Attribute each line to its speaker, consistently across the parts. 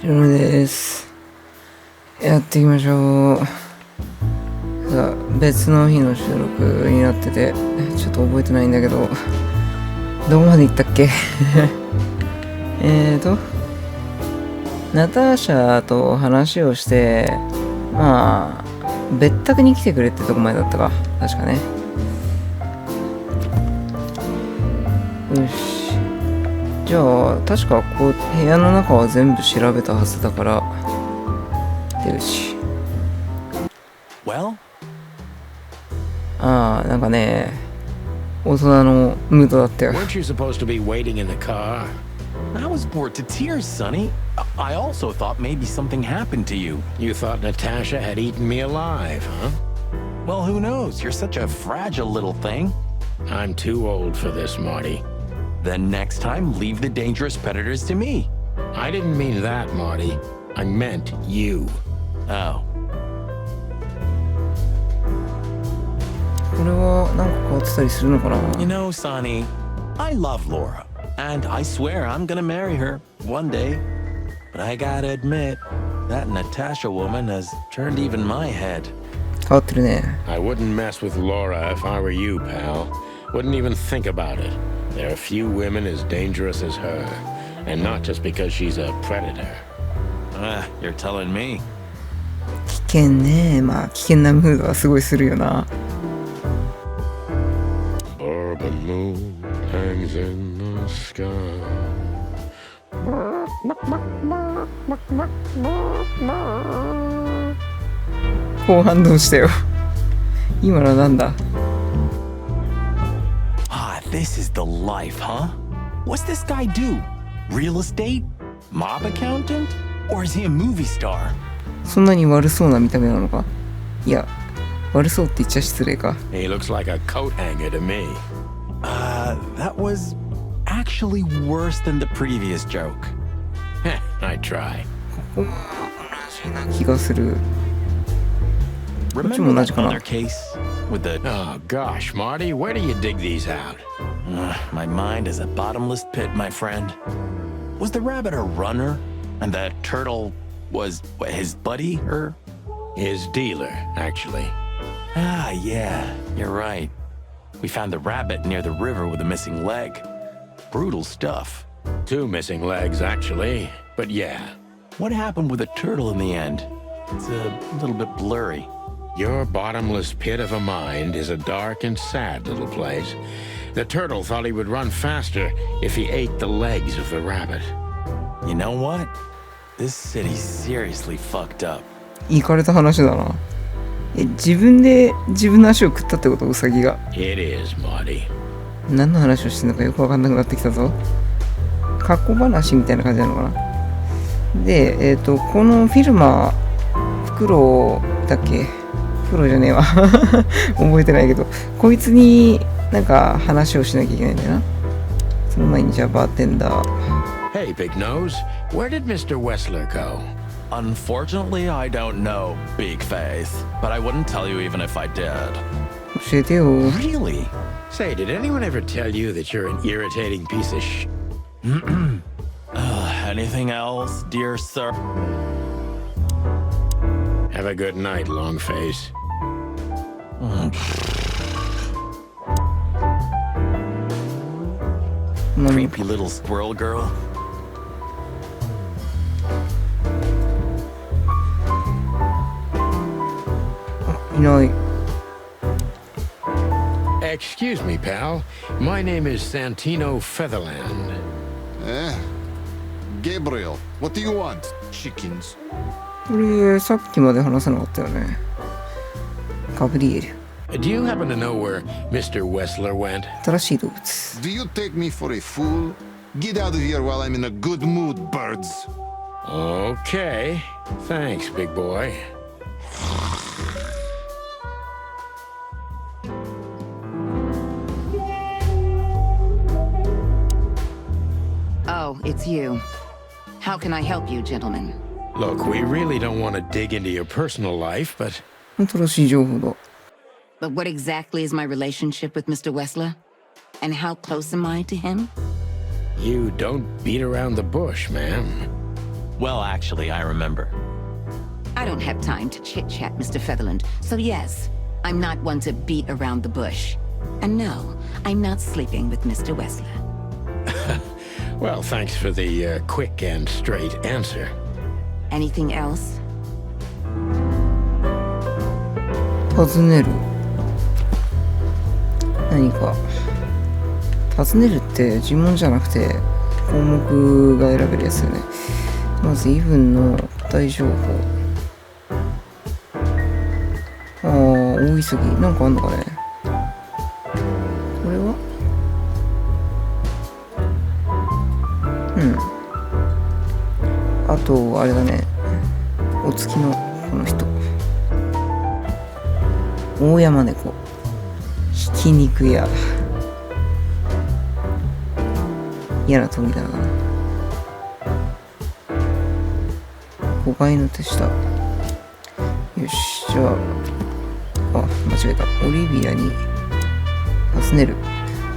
Speaker 1: しのめです。やっていきましょう。さあ、別の日の収録になってて、ちょっと覚えてないんだけど、どこまで行ったっけナターシャと話をして、まあ、別宅に来てくれってとこまでだったか。確かね。よし。じゃあ、確かこう、部屋の中は全部調べたはずだから、出口。ああ、なんかね、大人のムードだったよ。
Speaker 2: Weren't you supposed to be waiting in the car?
Speaker 3: I was bored to tears, Sonny. I also thought maybe something happened to you.
Speaker 2: You thought Natasha had eaten me alive, huh?
Speaker 3: Well, who knows? You're such a fragile little thing.
Speaker 2: I'm too old for this, Marty.
Speaker 3: Then next time, leave the dangerous predators to me.
Speaker 2: I didn't mean that, Marty. I meant you.
Speaker 3: Oh.
Speaker 1: これはなんか変わってたりするのかな
Speaker 3: You know, Sonny, I love Laura, and I swear I'm gonna marry her one day. But I gotta admit, that Natasha woman has turned even my head.
Speaker 1: 変わってるね。
Speaker 2: I wouldn't mess with Laura if I were you, pal. Wouldn't even think about it. There are few women as dangerous as her, and not just because she's a predator.
Speaker 3: You're telling me.
Speaker 1: 危険ね。まあ、危険なムードはすごいするよな。
Speaker 2: The moon hangs in the sky.
Speaker 1: 後半どうしたよ今のなんだ
Speaker 3: This is the life, huh? What's this guy do? Real estate? Mob accountant? Or is he a movie star?
Speaker 1: そんなに悪そうな見た目なのかいや、悪そうって言っちゃ失礼か。
Speaker 2: He looks like a coat hanger to me.
Speaker 3: That was actually worse than the previous joke.
Speaker 2: I try.
Speaker 1: ここも同じな気がする。こっちも同じかな。
Speaker 3: Remember that other case with the...
Speaker 2: Oh gosh, Marty, where do you dig these out?
Speaker 3: My mind is a bottomless pit, my friend. Was the rabbit a runner? And the turtle was his buddy, or?
Speaker 2: His dealer, actually.
Speaker 3: Ah, yeah, you're right. We found the rabbit near the river with a missing leg. Brutal stuff.
Speaker 2: 2 missing legs, actually. But yeah.
Speaker 3: What happened with the turtle in the end? It's a little bit blurry.
Speaker 2: Your bottomless pit of a mind is a dark and sad little place. The turtle thought he would run faster if he ate the legs of the rabbit.
Speaker 3: You know what? This city's seriously fucked up.
Speaker 1: イカれた話だな。自分で自分の足を食ったってことウサギが。
Speaker 2: It is, Marty.
Speaker 1: 何の話をしてるのかよくわかんなくなってきたぞ。過去話みたいな感じなのかな。で、このフィルマー、フクロウだっけフクロウじゃねえわ。覚えてないけど、こいつになんか話をしなきゃいけないんだよな。その前にじゃあバーテンダー。
Speaker 2: Hey, Big Nose, where did Mr. Wessler go?
Speaker 3: Unfortunately, I don't know, Big Face. But I wouldn't tell you even if I did.
Speaker 1: 教えてよ。
Speaker 3: Really?
Speaker 2: Say, did anyone ever tell you that you're an irritating piece of sh...
Speaker 3: Anything else, dear sir?
Speaker 2: Have a good night, Longface.
Speaker 3: Creepy little squirrel girl.
Speaker 2: Excuse me, pal. My name is Santino Featherland.
Speaker 4: Gabriel, what do you want? Chickens.
Speaker 1: これさっきまで話さなかったよね。ガブリエル。
Speaker 2: Do you happen to know where Mr. Wessler went?
Speaker 1: 新しい動物。
Speaker 4: Do you take me for a fool? Get out of here while I'm in a good mood, birds.
Speaker 2: Okay. Thanks, big boy.
Speaker 5: Oh, it's you. How can I help you, gentlemen?
Speaker 2: Look, we really don't want to dig into your personal life, but...
Speaker 1: 新しい情報だ。
Speaker 5: But what exactly is my relationship with Mr. Wessler? And how close am I to him?
Speaker 2: You don't beat around the bush, ma'am.
Speaker 3: Well, actually, I remember.
Speaker 5: I don't have time to chit-chat, Mr. Featherland. So yes, I'm not one to beat around the bush. And no, I'm not sleeping with Mr. Wessler.
Speaker 2: Well, thanks for the quick and straight answer.
Speaker 5: Anything else?
Speaker 1: 尋ねる。何か。尋ねるって尋問じゃなくて項目が選べるやつよね。まず、イブンの答え情報。大急ぎ。なんかあんのかね。これはあと、あれだね。お月のこの人。大山猫。ひき肉屋。嫌な通りだな。5階の手下。よし、じゃあ、間違えた。オリビアに尋ねる。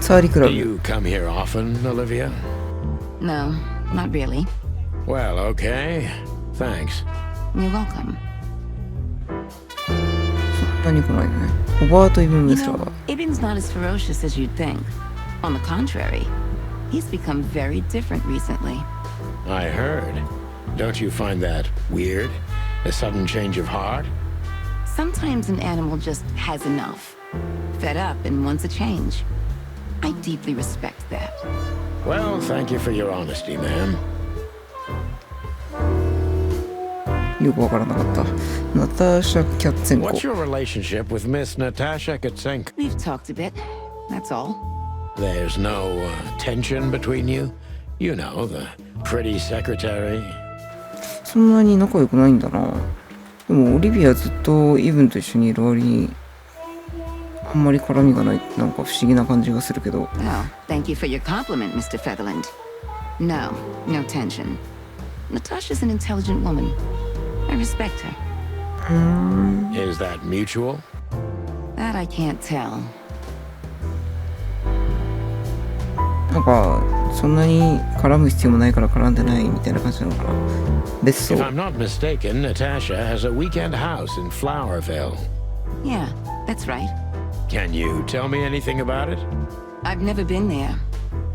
Speaker 1: ツァーリクラ
Speaker 2: Do
Speaker 1: ブ。
Speaker 2: you come here often, Olivia?
Speaker 5: No, not really.
Speaker 2: Well, okay. Thanks.
Speaker 5: You're welcome.
Speaker 1: そんなに来ないね。ホバート・イブン・ウ
Speaker 5: You
Speaker 1: ェスラ
Speaker 5: know,
Speaker 1: ー。
Speaker 5: Ibn's not as ferocious as you'd think. On the contrary, he's become very different recently.
Speaker 2: I heard. Don't you find that weird? A sudden change of heart?
Speaker 5: Sometimes an animal just has enough. Fed up and wants a change. I deeply respect that.
Speaker 2: Well, thank you for your honesty, ma'am.
Speaker 1: よくわからなかった。ナターシャ・キャッツェンコ。
Speaker 2: What's your relationship with Miss Natasha Katsenko?
Speaker 5: We've talked a bit. That's all.
Speaker 2: There's no tension between you? You know, the pretty secretary.
Speaker 1: そんなに仲良くないんだな。でもオリビアずっとイブンと一緒にいる割にあんまり絡みがない。なんか不思議な感じがするけど。
Speaker 5: Oh, thank you for your compliment, Mr. Featherland. No, no tension. Natasha's an intelligent woman. I respect her.
Speaker 2: Is that mutual?
Speaker 5: That I can't tell.
Speaker 1: なんかそんなに絡む必要もないから絡んでないみたいな感じなのかな。別荘。
Speaker 2: If I'm not mistaken, Natasha has a weekend house in Flowerville.
Speaker 5: Yeah, that's right.
Speaker 2: Can you tell me anything about it?
Speaker 5: I've never been there.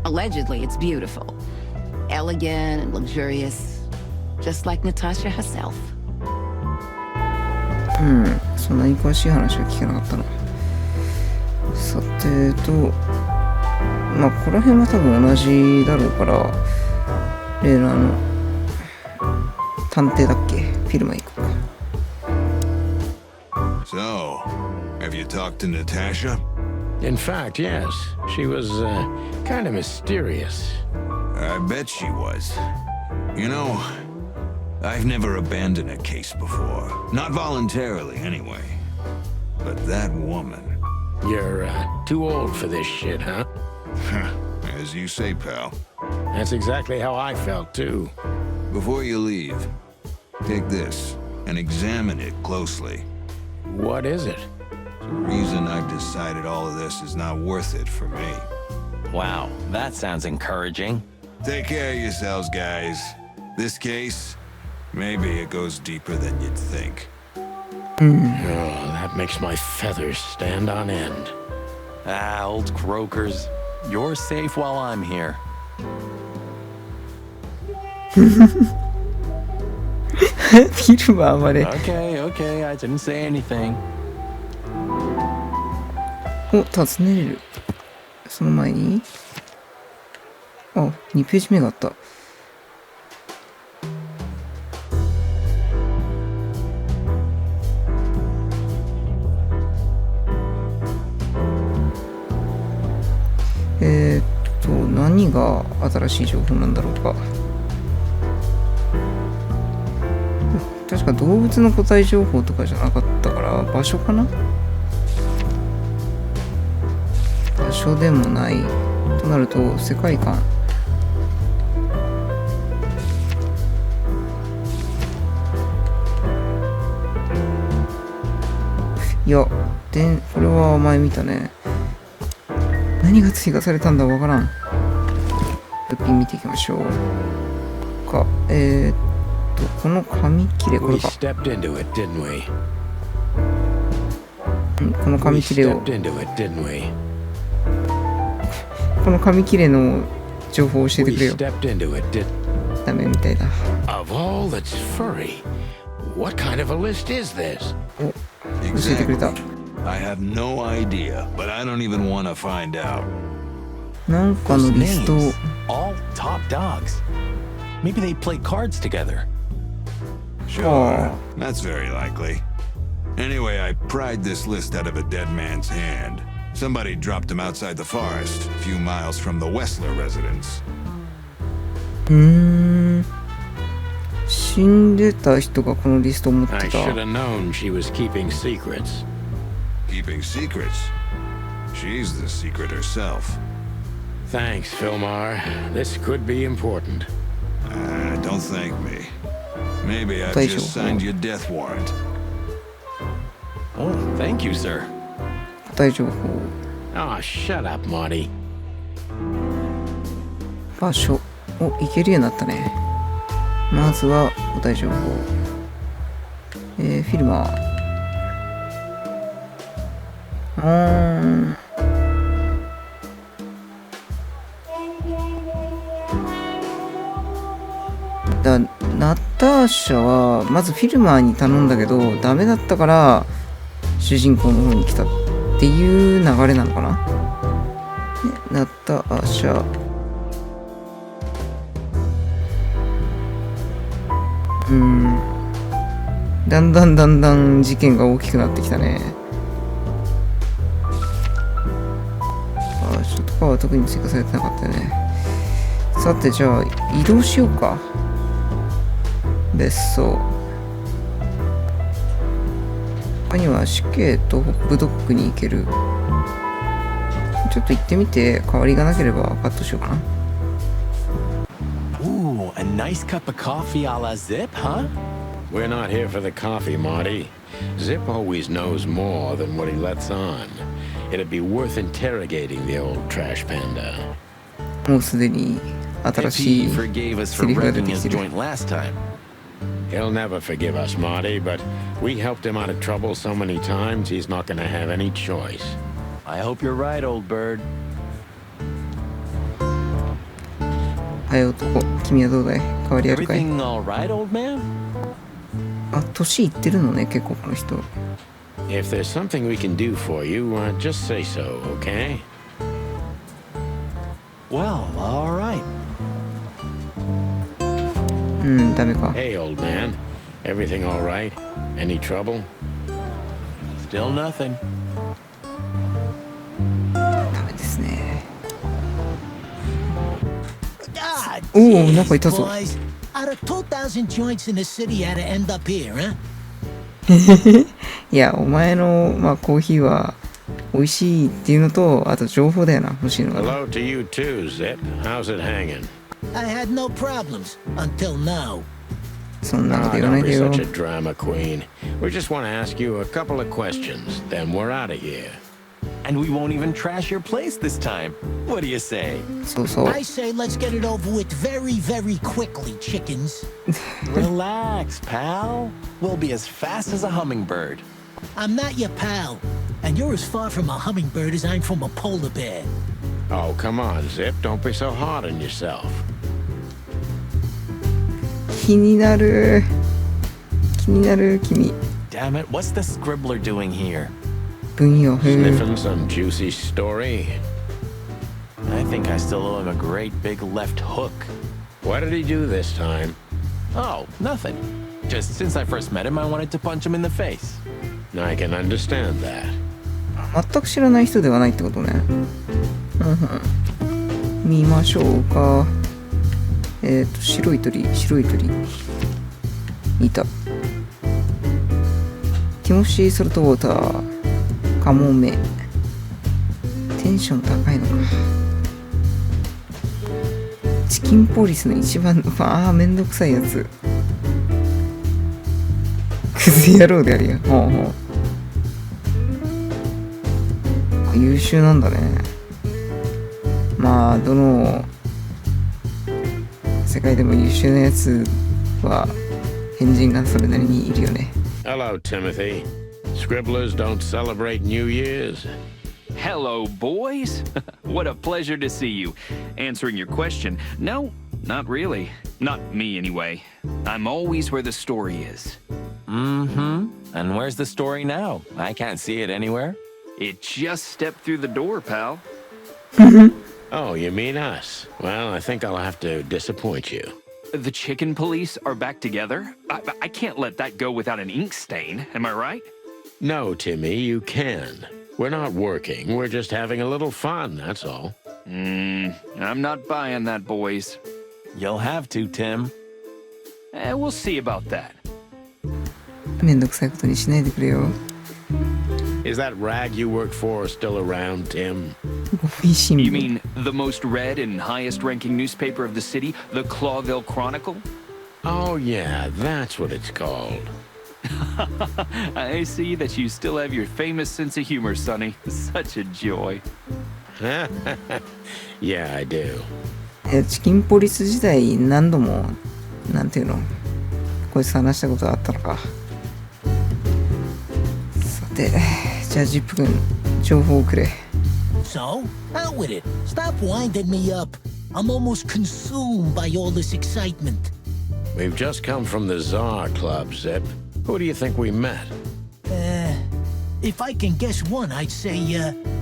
Speaker 5: Allegedly, it's beautiful. Elegant and luxurious. Just like Natasha herself.
Speaker 1: そんなに詳しい話は聞けなかったな。さてまあここら辺は多分同じだろうから、例の探偵だっけ、フィルマ行こうか。
Speaker 4: So, have you talked to Natasha?
Speaker 2: In fact, yes. She was kind of mysterious.
Speaker 4: I bet she was. You know, I've never abandoned a case before. Not voluntarily, anyway. But that woman...
Speaker 2: You're too old for this shit, huh?
Speaker 4: As you say, pal.
Speaker 2: That's exactly how I felt, too.
Speaker 4: Before you leave, take this and examine it closely.
Speaker 2: What is it?
Speaker 4: The reason I've decided all of this is not worth it for me.
Speaker 3: Wow, that sounds encouraging.
Speaker 4: Take care of yourselves, guys. This case, maybe it goes deeper than you'd think.
Speaker 2: Oh, that makes my feathers stand on end.
Speaker 3: Ah, old croakers. You're safe while I'm here.
Speaker 1: フィルマーまで。
Speaker 3: Okay, okay, I didn't say anything.
Speaker 1: お、尋ねれる。その前に2ページ目があった。何が新しい情報なんだろうか。確か動物の個体情報とかじゃなかったから場所かな。場所でもないとなると世界観。いやこれは前見たね。何が追加されたんだわからん。物品見ていきましょうか。この紙切れ、これ
Speaker 2: We
Speaker 1: か。
Speaker 2: stepped into it, didn't we?
Speaker 1: この
Speaker 2: We
Speaker 1: 紙切れを、
Speaker 2: stepped into it, didn't we?
Speaker 1: この紙切れの情報を教えて
Speaker 2: We
Speaker 1: くれよ。
Speaker 2: stepped into it, did.
Speaker 1: ダメみたいだ。
Speaker 2: Of all that's furry, what kind of a list is this?
Speaker 1: 教えてくれた。
Speaker 4: I have no idea, but I don't even want to find out.
Speaker 1: なんかの
Speaker 3: Those
Speaker 1: リストを
Speaker 3: names, all top dogs. Maybe they play cards together.
Speaker 4: Sure, that's very likely. Anyway, I pried this list out of a dead man's hand. Somebody dropped him outside the forest, a few miles from the Wessler residence.
Speaker 1: 死んでた人がこのリストを持って
Speaker 2: I
Speaker 1: た。
Speaker 2: should have known she was keeping secrets.
Speaker 4: Keeping secrets. She's the secret herself.
Speaker 2: Thanks, Filmar. This could be important.
Speaker 4: Don't thank me. Maybe I've
Speaker 1: 大丈夫。
Speaker 4: just signed your death warrant.
Speaker 3: Oh, thank you, sir.
Speaker 1: 答え情報、
Speaker 2: Oh, shut up, Marty.
Speaker 1: 場所。お、行けるようになったね。まずは答え情報。フィルマー。ナターシャはまずフィルマーに頼んだけどダメだったから主人公の方に来たっていう流れなのかな。ナターシャ、だんだん事件が大きくなってきたね。場所とかは特に追加されてなかったよね。さてじゃあ移動しようか。別荘。他には死刑とホップドッグに行ける。ちょっと行ってみて、変わりがなければカットしようかな。
Speaker 3: Ooh, a nice cup of coffee a la Zip, huh?
Speaker 2: We're not here for the coffee, Marty. Zip always knows more than what he lets on. It'd be worth interrogating the old trash panda.
Speaker 1: もうすでに
Speaker 3: If
Speaker 1: 新し
Speaker 3: he
Speaker 1: い
Speaker 3: forgave us
Speaker 1: セ
Speaker 3: for
Speaker 1: リフが出
Speaker 3: wrecking
Speaker 1: て
Speaker 3: his
Speaker 1: きてる。
Speaker 3: joint last time.
Speaker 2: He'll never forgive us, Marty, but we helped him out of trouble so many times he's not gonna have any choice.
Speaker 3: I hope you're right, old bird.
Speaker 1: はい男、君はどうだい？変わりあるかい？
Speaker 3: Everything all right, old man?
Speaker 1: あ、年いってるのね、結構この人。
Speaker 2: If there's something we can do for you, just say so, okay?
Speaker 3: Well, all right.
Speaker 1: ダメか。
Speaker 2: Hey, old man. Everything all right? Any trouble?
Speaker 3: Still nothing.
Speaker 1: ダメですね。
Speaker 6: Ah,
Speaker 1: おお、
Speaker 6: jeez,
Speaker 1: なんかいたぞ。
Speaker 6: boys. Out of 2,000 joints in the city, had to end up here, huh?
Speaker 1: いや、お前の、コーヒーは美味しいっていうのと、あと情報だよな、欲しいのが。
Speaker 2: Hello to you too, Zip. How's it hanging?
Speaker 6: I had no problems until now.
Speaker 1: そんなこと
Speaker 2: Ah,
Speaker 1: 言わな
Speaker 2: don't
Speaker 1: い
Speaker 2: be
Speaker 1: でよ。
Speaker 2: such a drama queen. We just want to ask you a couple of questions, then we're out of here.
Speaker 3: And we won't even trash your place this time. What do you say?
Speaker 1: そうそう。
Speaker 6: I say let's get it over with very, very quickly, chickens.
Speaker 3: Relax, pal. We'll be as fast as a hummingbird.
Speaker 6: I'm not your pal, and you're as far from a hummingbird as I'm from a polar bear.
Speaker 2: Oh, come on, Zip. Don't be so hard on yourself.
Speaker 1: 気になる。気になる、君。
Speaker 3: Damn it, what's the scribbler doing here?
Speaker 1: 分野。
Speaker 2: Sniffing some juicy story?
Speaker 3: I think I still owe him a great big left hook.
Speaker 2: What did he do this time?
Speaker 3: Oh, nothing. Just since I first met him, I wanted to punch him in the face.
Speaker 2: I can understand that.
Speaker 1: 全く知らない人ではないってことね。見ましょうか。白い鳥。いた。ティモシー・ソルトウォーター。カモメ。テンション高いのか。チキンポリスの一番の、めんどくさいやつ。クズ野郎であるよ。優秀なんだね。どの世界でも優秀なやつは変人がそれなりにいるよね。
Speaker 2: Hello, Timothy. Scribblers don't celebrate New Year's.
Speaker 7: Hello, boys. What a pleasure to see you. Answering your question, no, not really. Not me, anyway. I'm always where the story is.
Speaker 3: Mm-hmm. And where's the story now? I can't see it anywhere.
Speaker 7: It just stepped through the door, pal.
Speaker 2: Oh, you mean us? Well, I think I'll have to disappoint you.
Speaker 7: The chicken police are back together? I can't let that go without an ink stain, am I right?
Speaker 2: No, Timmy, you can. We're not working. We're just having a little fun, that's all.
Speaker 7: I'm not buying that, boys.
Speaker 3: You'll have to, Tim.
Speaker 7: We'll see about that.
Speaker 1: めんどくさいことにしないでくれよ。
Speaker 2: Is that rag you work for still around, Tim?
Speaker 1: 美味しい
Speaker 7: You mean the most read and highest ranking newspaper of the city, the Clawville Chronicle?
Speaker 2: Oh, yeah, that's what it's called.
Speaker 7: I see that you still have your famous sense of humor, Sonny. Such a joy.
Speaker 2: Yeah, I do.
Speaker 1: チキンポリス時代何度もなんていうのこいつ話したことがあったのか。さてじゃあジップ君情報をくれ。
Speaker 6: So, out with it. Stop winding me up. I'm almost consumed by all this excitement.
Speaker 2: We've just come from the Tsar Club, Zip. Who do you think we met?
Speaker 6: If I can guess one, I'd say,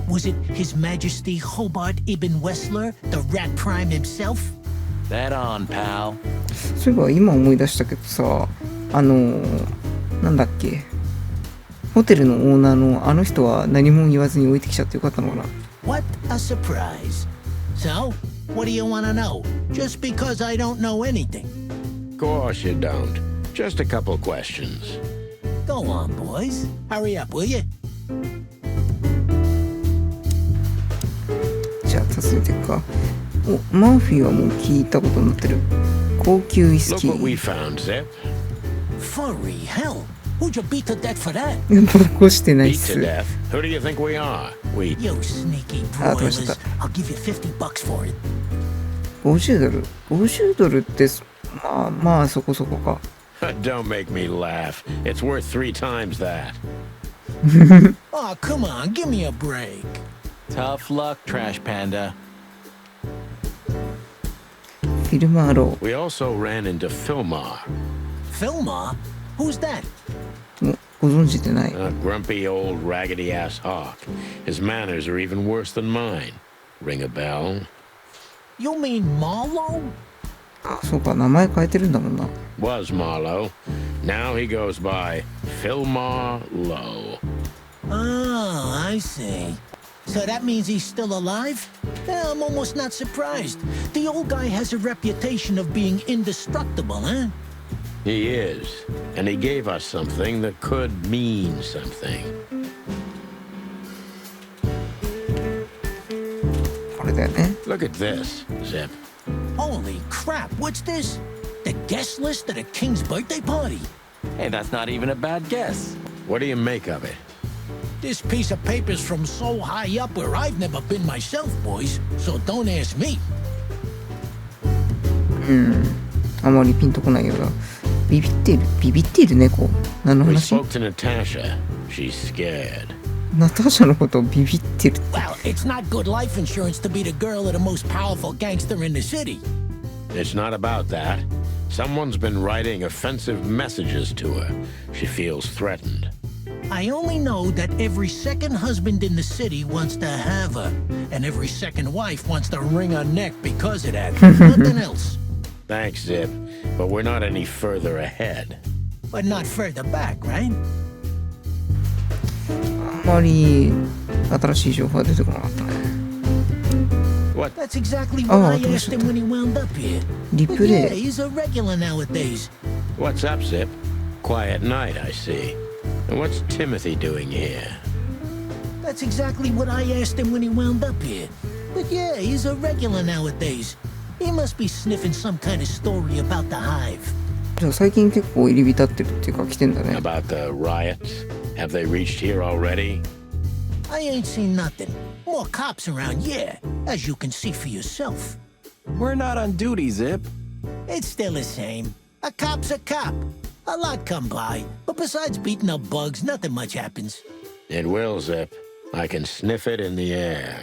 Speaker 6: was it His Majesty Hobart Ibn Wessler, the Rat Prime himself?
Speaker 3: That on, pal.
Speaker 1: そういえば今思い出したけどさ、なんだっけ、ホテルのオーナーのあの人は何も言わずに置いてきちゃってよかったのかな。
Speaker 6: What a surprise. So, what do you want to know? Just because I don't know anything.
Speaker 2: Of course you don't. Just a couple questions.
Speaker 6: Go on, boys. Hurry up, will you?
Speaker 1: じゃあ訪ねていくか。お、マーフィーはもう聞いたことになってる。高級ウイス
Speaker 2: Look
Speaker 1: キ
Speaker 2: what we
Speaker 1: ー。
Speaker 2: found, Zip.
Speaker 6: Furry hell. Who'd you beat to death for that?
Speaker 1: ボコしてないっ
Speaker 2: Beat
Speaker 1: す。
Speaker 2: to death. Who do you think we are? We...
Speaker 6: You sneaky
Speaker 1: Ah,
Speaker 6: broilers.
Speaker 1: pues
Speaker 6: I'll give you $50 for it.
Speaker 1: 50ドル。50ドルってまあまあそこそこか。
Speaker 2: Don't make me laugh. It's worth 3 times that.
Speaker 6: Oh, come on, give me a break.
Speaker 3: Tough luck, Trash Panda.
Speaker 1: フィルマーロ
Speaker 2: We also ran into Filmar,
Speaker 6: Filmar? Who's that?
Speaker 1: ー。ご存知でない。
Speaker 2: a grumpy old raggedy-ass hawk. His manners are even worse than mine. Ring a bell?
Speaker 6: You mean Marlowe?
Speaker 1: あ、そうか、名前変えてるんだもんな。
Speaker 2: Was Marlowe. Now he goes by Filmar Lowe.
Speaker 6: Oh, I see. So that means he's still alive? Yeah, I'm almost not surprised. The old guy has a reputation of being indestructible, huh?
Speaker 2: He is. And he gave us something that could mean something.
Speaker 1: これだよね。
Speaker 2: Look at this, Zip.
Speaker 6: Holy crap, what's this? The guest list at a king's birthday party?
Speaker 3: Hey, that's not even a bad guess.
Speaker 2: What do you make of it?
Speaker 6: This piece of paper's from so high up where I've never been myself, boys, so don't ask me.
Speaker 1: あまりピンとこないようだ。ビビっている猫。何の
Speaker 2: We
Speaker 1: 話？
Speaker 2: spoke to Natasha. She's scared.
Speaker 1: ナターシャのことをビビってる。
Speaker 6: Well, it's not good life insurance to be the girl of the most powerful gangster in the city.
Speaker 2: It's not about that. Someone's been writing offensive messages to her. She feels threatened.
Speaker 6: I only know that every second husband in the city wants to have her, and every second wife wants to wring her neck because of that. Nothing else.
Speaker 2: Thanks, Zip. But we're not any further ahead.
Speaker 6: But not further back, right?
Speaker 1: あまり新しい情報は出てこなかったね。
Speaker 2: What?
Speaker 6: That's exactly
Speaker 1: Oh,
Speaker 6: what I
Speaker 1: I
Speaker 6: asked him when he wound up here.
Speaker 1: リ
Speaker 6: But
Speaker 1: プ
Speaker 6: yeah,
Speaker 1: レイ。
Speaker 6: he's a regular nowadays.
Speaker 2: What's up, Zip? Quiet night, I see. And what's Timothy doing here?
Speaker 6: That's exactly what I asked him when he wound up here. But yeah, he's a regular nowadays. He must be sniffing some kind of story about the hive.
Speaker 1: じゃあ最近結構入り浸ってるっていうか来てんだね。
Speaker 2: About the riots? Have they reached here already?
Speaker 6: I ain't seen nothing. More cops around, yeah, as you can see for yourself.
Speaker 3: We're not on duty, Zip.
Speaker 6: It's still the same. A cop's a cop. A lot come by, but besides beating up bugs, nothing much happens.
Speaker 2: It will, Zip. I can sniff it in the air.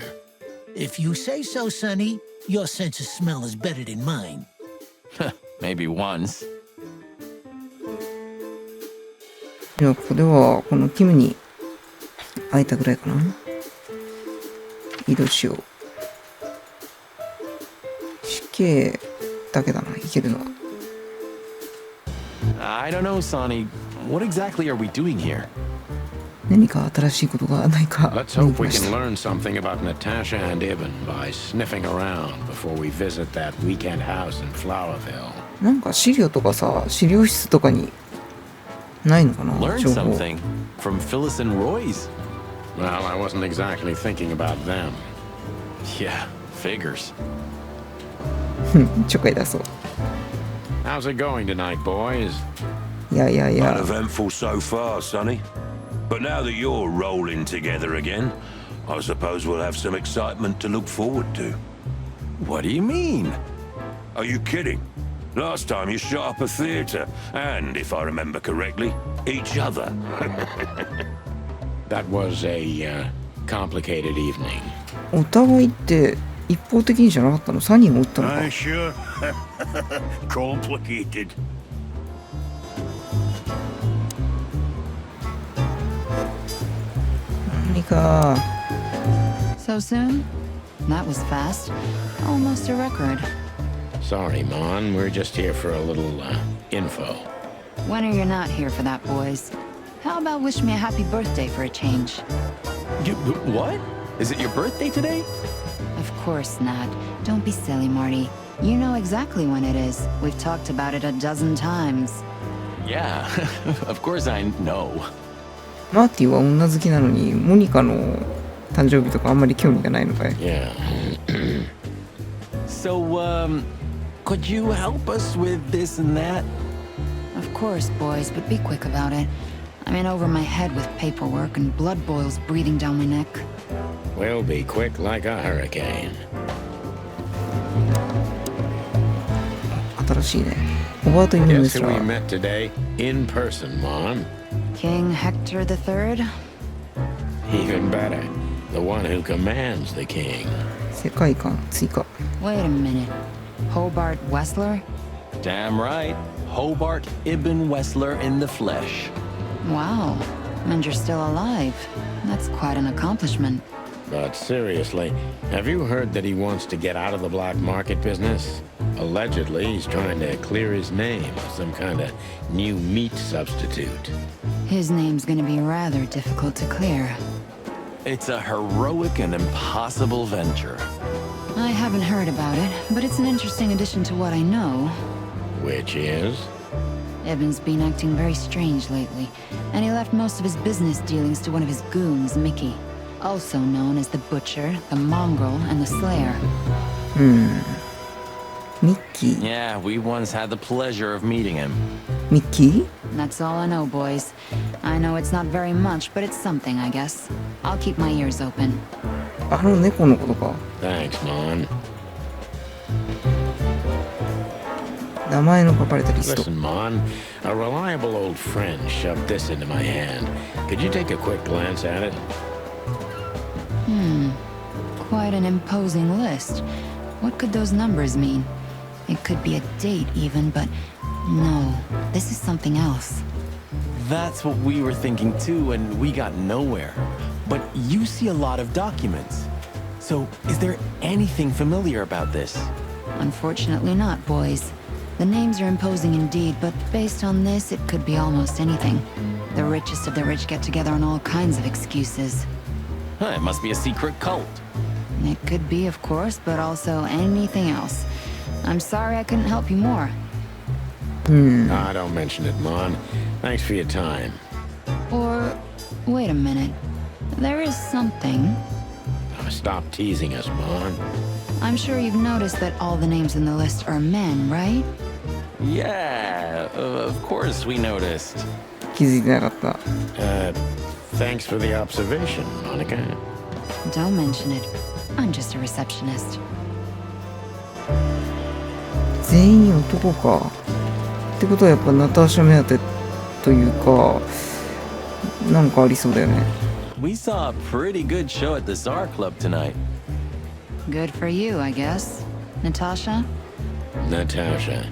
Speaker 6: If you say so, Sonny, your sense of smell is better than mine.
Speaker 3: Maybe once.
Speaker 1: ではここではこのキムに会えたぐらいかな。移動しよう。死刑だけだな、行けるのは。
Speaker 3: I don't know, Sonny. What exactly are we doing here?
Speaker 1: 何か新しいことがないか。
Speaker 2: Let's hope we can learn something about Natasha and Ibn by sniffing around before we visit that weekend house in Flowerville.
Speaker 1: なんか資料とかさ、資料室とかにないのかな、
Speaker 3: Learn
Speaker 1: 情報。
Speaker 3: something from Phyllis and Roy's.
Speaker 2: Well, I wasn't exactly thinking about them.
Speaker 3: Yeah, figures.
Speaker 1: ちょかい出そう。
Speaker 2: How's it going tonight, boys?
Speaker 1: いやいやいや。
Speaker 8: Uneventful so far, Sonny. But now that you're rolling together again, I suppose we'll have some excitement to look forward to.
Speaker 3: What do you mean?
Speaker 8: Are you kidding? Last time you shot up a theatre, and, if I remember correctly, each other.
Speaker 2: That was a complicated evening.
Speaker 1: お互いって一方的にじゃなかったの？サニーも撃ったのか。
Speaker 8: sure. Complicated.
Speaker 1: 何か。
Speaker 5: So soon? That was fast. Almost a record.
Speaker 2: Sorry, Mon. We're just here for a little info.
Speaker 5: When are you not here for that, boys? How about wish me a happy birthday for a change?
Speaker 3: What? Is it your birthday today?
Speaker 5: Of course not. Don't be silly, Marty. You know exactly when it is. We've talked about it a dozen times.
Speaker 3: Yeah, of course I know.
Speaker 1: マーティは女好きなのに、モニカの誕生日とかあんまり興味がないのかい？
Speaker 2: Yeah.
Speaker 3: So, could you help us with this and that?
Speaker 5: Of course, boys, but be quick about it. I'm in over my head with paperwork and blood boils breathing down my neck.
Speaker 2: We'll be quick like a hurricane.
Speaker 1: 新しいね。オバート・イメン
Speaker 2: Guess
Speaker 1: ス
Speaker 2: who
Speaker 1: ラ
Speaker 2: we
Speaker 1: ー。
Speaker 2: met today in person, Mon?
Speaker 5: King Hector III?
Speaker 2: Even better, the one who commands the king.
Speaker 1: 世界観追加。
Speaker 5: Wait a minute. Hobart Wessler?
Speaker 3: Damn right. Hobart Ibn Wessler in the flesh.
Speaker 5: Wow. And you're still alive. That's quite an accomplishment.
Speaker 2: But seriously, have you heard that he wants to get out of the black market business? Allegedly, he's trying to clear his name with some kind of new meat substitute.
Speaker 5: His name's gonna be rather difficult to clear.
Speaker 3: It's a heroic and impossible venture.
Speaker 5: I haven't heard about it, but it's an interesting addition to what I know.
Speaker 2: Which is?
Speaker 5: Ibn's been acting very strange lately, and he left most of his business dealings to one of his goons, Mickey. Also known as the Butcher, the Mongrel, and the Slayer.
Speaker 1: ミッキー。
Speaker 3: Yeah, we once had the pleasure of meeting him.
Speaker 1: ミッキー？
Speaker 5: That's all I know, boys. I know it's not very much, but it's something, I guess. I'll keep my ears open.
Speaker 1: あの猫のことか。
Speaker 2: Thanks, Mon.
Speaker 1: 名前の書かれたリスト。
Speaker 2: Listen, Mon, a reliable old friend shoved this into my hand. Could you take a quick glance at it?
Speaker 5: Quite an imposing list. What could those numbers mean? It could be a date even, but no, this is something else.
Speaker 3: That's what we were thinking too, and we got nowhere. But you see a lot of documents. So, is there anything familiar about this?
Speaker 5: Unfortunately not, boys. The names are imposing indeed, but based on this, it could be almost anything. The richest of the rich get together on all kinds of excuses.
Speaker 3: Huh, it must be a secret cult.
Speaker 5: It could be, of course, but also anything else. I'm sorry I couldn't help you more.
Speaker 2: Ah, don't mention it, Mon. Thanks for your time.
Speaker 5: Or, wait a minute. There is something.
Speaker 2: Stop teasing us, Mon.
Speaker 5: I'm sure you've noticed that all the names in the list are men, right?
Speaker 3: Yeah, of course we noticed.
Speaker 1: 気づいてなかった。
Speaker 2: Thanks for the observation, Monica.
Speaker 5: Don't mention it. I'm just a receptionist.
Speaker 1: 全員男か。ってことはやっぱナターシャ目当てというか、なんかありそうだよね。
Speaker 3: We saw a pretty good show at the Czar Club tonight.
Speaker 5: Good for you, I guess. Natasha?
Speaker 2: Natasha.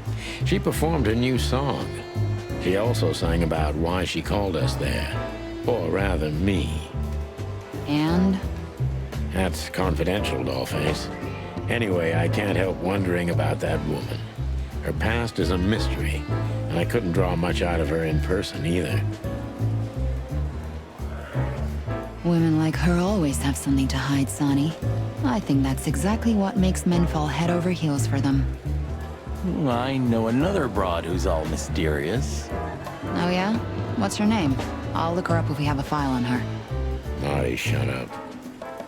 Speaker 2: She performed a new song. She also sang about why she called us there. Or rather, me.
Speaker 5: And?
Speaker 2: That's confidential, Dollface. Anyway, I can't help wondering about that woman. Her past is a mystery, and I couldn't draw much out of her in person either.
Speaker 5: Women like her always have something to hide, Sonny. I think that's exactly what makes men fall head over heels for them.
Speaker 3: I know another broad who's all mysterious.
Speaker 5: Oh yeah? What's her name? I'll look her up if we have a file on her.
Speaker 2: Marty, shut up.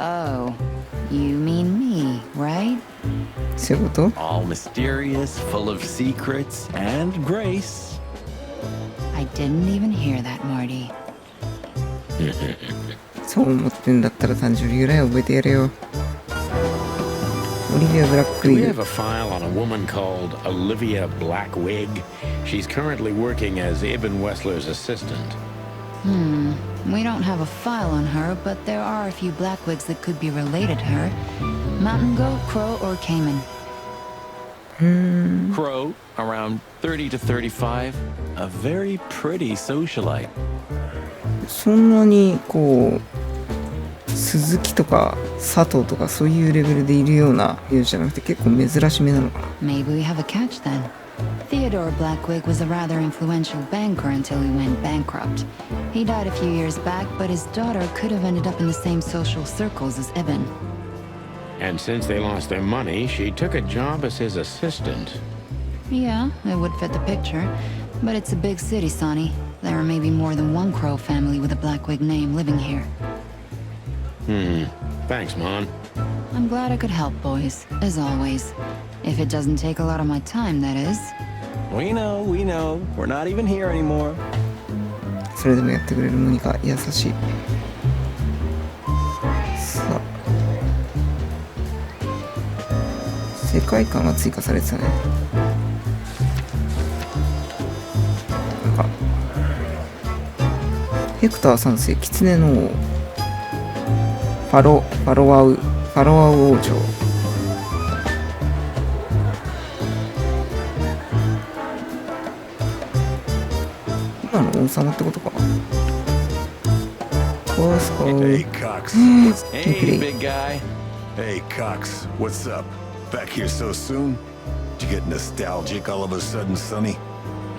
Speaker 5: Oh, you mean me, right?
Speaker 1: そういうこと？
Speaker 3: All mysterious, full of secrets, and grace.
Speaker 5: I didn't even hear that, Marty.
Speaker 1: そう思ってんだったら誕生日ぐらい覚えてやれよ。オリビア・ブラック
Speaker 2: Do
Speaker 1: ウ
Speaker 2: we
Speaker 1: ィ
Speaker 2: have
Speaker 1: グ。
Speaker 2: a file on a woman called Olivia Blackwig? She's currently working as Ibn Wessler's assistant.
Speaker 5: We don't have a file on her, but there are a few Blackwigs that could be related to her. Mountain Goat, Crow, or Cayman.
Speaker 3: Crow, around 30 to 35. A very pretty socialite.
Speaker 1: そんなにこう鈴木とか佐藤とかそういうレベルでいるような名字じゃなくて結構珍しめなのかな。
Speaker 5: Maybe we have a catch then. Theodore Blackwig was a rather influential banker until he went bankrupt. He died a few years back, but his daughter could have ended up in the same social circles as Ibn.
Speaker 2: And since they lost their money, she took a job as his assistant.
Speaker 5: Yeah, it would fit the picture. But it's a big city, Sonny. There are maybe more than one Crow family with a Blackwig name living here.
Speaker 2: Thanks, Mon.
Speaker 5: I'm glad I could help, boys, as always. If it doesn't take a lot of my time, that is.
Speaker 3: We know, we know. We're not even here anymore.
Speaker 1: それでもやってくれるモニカ優しい。さあ、世界観が追加されてたね。なんかヘクター3世、狐の王、ファロアウ王朝。今の王様ってことか。
Speaker 4: Hey, Cox.
Speaker 3: Hey, big guy.
Speaker 4: Hey, Cox. What's up? Back here so soon? Did you get nostalgic all of a sudden, Sonny?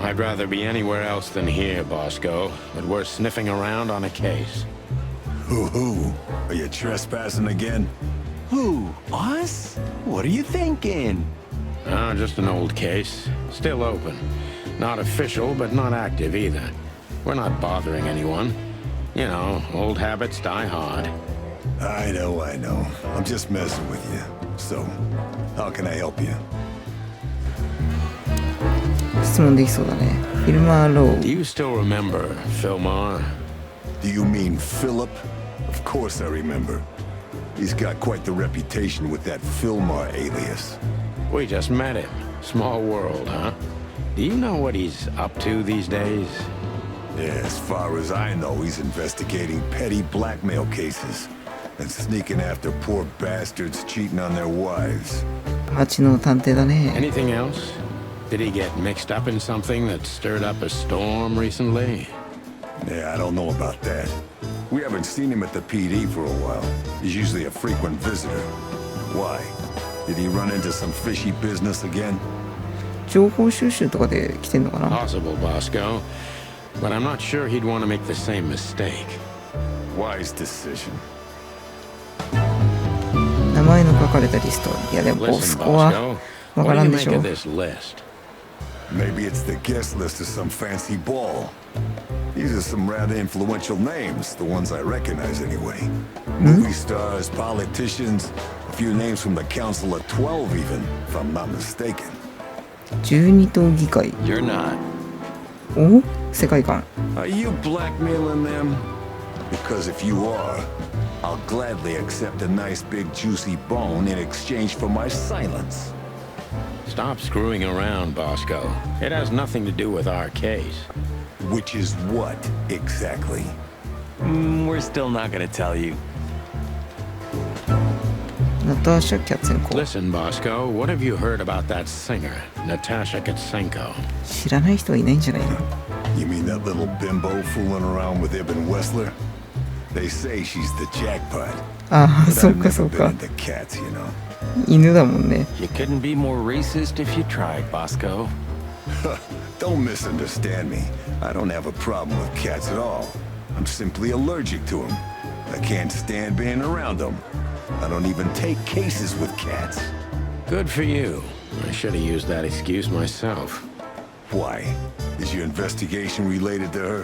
Speaker 2: I'd rather be anywhere else than here, Bosco, but we're sniffing around on a case.
Speaker 4: Hoo-hoo. Are you trespassing again?
Speaker 3: Who? Us? What are you thinking?
Speaker 2: Just an old case. Still open. Not official, but not active either. We're not bothering anyone. You know, old habits die hard.
Speaker 4: I know. I'm just messing with you. So, how can I help you?
Speaker 1: 質問できそうだね。フィルマー・ロ
Speaker 2: Do
Speaker 1: ー。
Speaker 2: you still remember Philmar?
Speaker 4: Do you mean Philip? Of course I remember. He's got quite the reputation with that Philmar alias.
Speaker 2: We just met him. Small world, huh? Do you know what he's up to these days?
Speaker 4: Yeah, as far as I know, he's investigating petty blackmail cases and sneaking after poor bastards cheating on their wives.
Speaker 1: 町の探偵だね。
Speaker 2: Anything else? Did he get mixed up in something that stirred up a storm recently?
Speaker 4: Yeah, I don't know about that. We haven't seen him at the PD for a while. He's usually a frequent visitor. Why? Did he run into some fishy business again?
Speaker 1: 情報収集とかで来てんのかな。
Speaker 2: Possible, Bosco. But I'm not sure he'd want to make the same mistake.
Speaker 4: Wise decision.
Speaker 1: 名前の書かれたリスト。いやでもボ
Speaker 2: Listen,
Speaker 1: スコは
Speaker 2: Bosco,
Speaker 1: わか
Speaker 2: what
Speaker 1: ら
Speaker 2: do
Speaker 1: ん
Speaker 2: you
Speaker 1: でし
Speaker 2: make
Speaker 1: ょ
Speaker 2: of。this list?
Speaker 4: Maybe it's the guest list of some fancy ball. These are some rather influential names, the ones I recognize anyway. Movie stars, politicians, a few names from the Council of 12 even, if I'm not mistaken.
Speaker 1: 12党議会。
Speaker 3: You're not.
Speaker 1: お世界観。
Speaker 4: Are you blackmailing them? Because if you are, I'll gladly accept a nice big juicy bone in exchange for my silence.
Speaker 2: Stop screwing around, Bosco. It has nothing to do with our case.
Speaker 4: Which is what, exactly?
Speaker 3: We're still not gonna tell you.
Speaker 1: Natasha Katzenko。
Speaker 2: Listen, Bosco, what have you heard about that singer, Natasha Katzenko?
Speaker 1: 知らない人はいないんじゃないの？
Speaker 4: You mean that little bimbo fooling around with Ibn Wessler? They say she's the jackpot.
Speaker 1: ああ、
Speaker 4: But
Speaker 1: そう
Speaker 4: I've
Speaker 1: かそ
Speaker 4: never
Speaker 1: う
Speaker 4: been
Speaker 1: か。
Speaker 4: into cats, you know.
Speaker 1: 犬だもんね。
Speaker 3: You couldn't be more racist if you tried, Bosco.
Speaker 4: Don't misunderstand me. I don't have a problem with cats at all. I'm simply allergic to them. I can't stand being around them. I don't even take cases with cats.
Speaker 2: Good for you. I should have used that excuse myself.
Speaker 4: Why? Is your investigation related to her?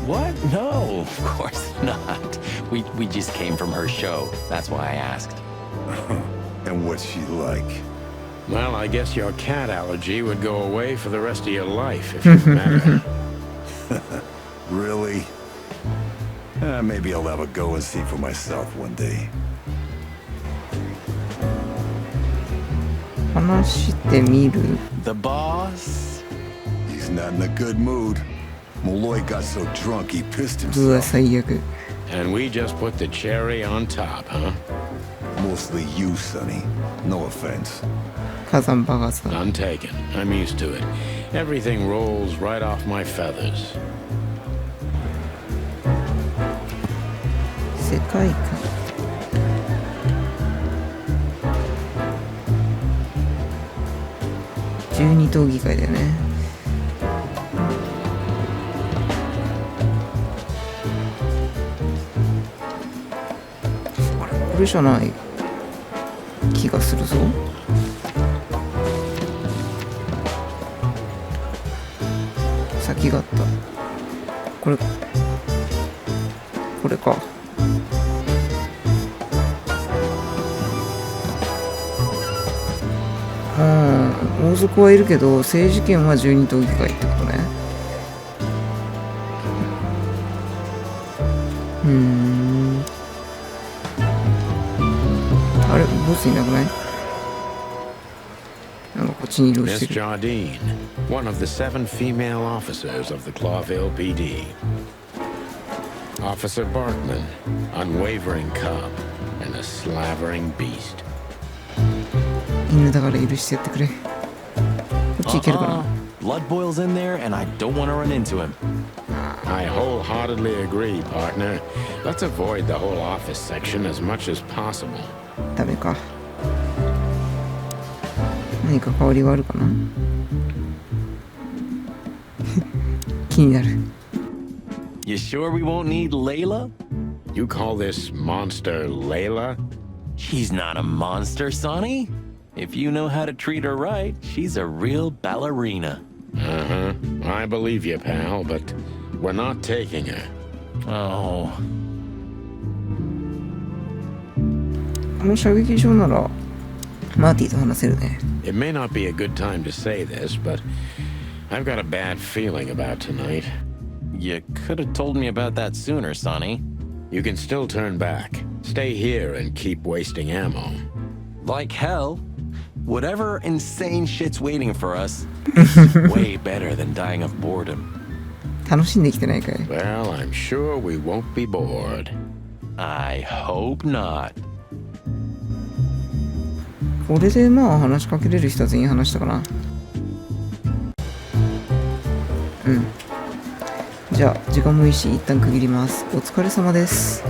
Speaker 3: What? No, of course not. We just came from her show. That's why I asked.
Speaker 4: And what's she like?
Speaker 2: Well, I guess your cat allergy would go away for the rest of your life if you met her.
Speaker 4: Really? Maybe I'll have a go and see for myself one day.
Speaker 1: 話してみる？
Speaker 3: The boss?
Speaker 4: He's not in a good mood. Molloy got so drunk he pissed
Speaker 1: うわ、
Speaker 4: himself.
Speaker 1: 最悪。
Speaker 2: And we just put the cherry on top, huh?
Speaker 4: Mostly you, Sonny. No offense.
Speaker 1: 火山爆発だ。
Speaker 2: None taken. I'm used to it. Everything rolls right off my feathers.
Speaker 1: 世界観。12党議会だよね。あれ、これじゃない気がするぞ。先があった。これか。王族はいるけど政治権は12党議会ってことね。あれ、ボスいなくない？なんかこっちに移動し
Speaker 2: Miss
Speaker 1: てる。
Speaker 2: Jardine, one of the 7 female officers of the Clawville PD. Officer Barkman, unwavering cub and a slavering beast.
Speaker 1: 犬だから許してやってくれ。こっち行けるかな？
Speaker 3: Blood boils in there, and I don't want to run into him.
Speaker 2: I wholeheartedly agree, partner. Let's avoid the whole office section as much as possible.
Speaker 1: ダメか。何か変わりがあるかな？気になる。
Speaker 3: You sure we won't need Layla?
Speaker 2: You call this monster Layla?
Speaker 3: She's not a monster, Sonny. If you know how to treat her right, she's a real ballerina.
Speaker 2: Uh-huh. I believe you, pal, but we're not taking her.
Speaker 3: Oh.
Speaker 1: この射撃場ならマーティと話せるね。
Speaker 2: It may not be a good time to say this, but I've got a bad feeling about tonight.
Speaker 3: You could have told me about that sooner, Sonny.
Speaker 2: You can still turn back. Stay here and keep wasting ammo.
Speaker 3: Like hell. Whatever insane shit's waiting for us is way better than dying of boredom.
Speaker 1: 楽しんできてないかい？
Speaker 2: Well, I'm sure we won't be bored.
Speaker 3: I hope not.
Speaker 1: これでまあ話しかけれる人は全員話したかな。じゃあ時間もいいし一旦区切ります。お疲れ様です。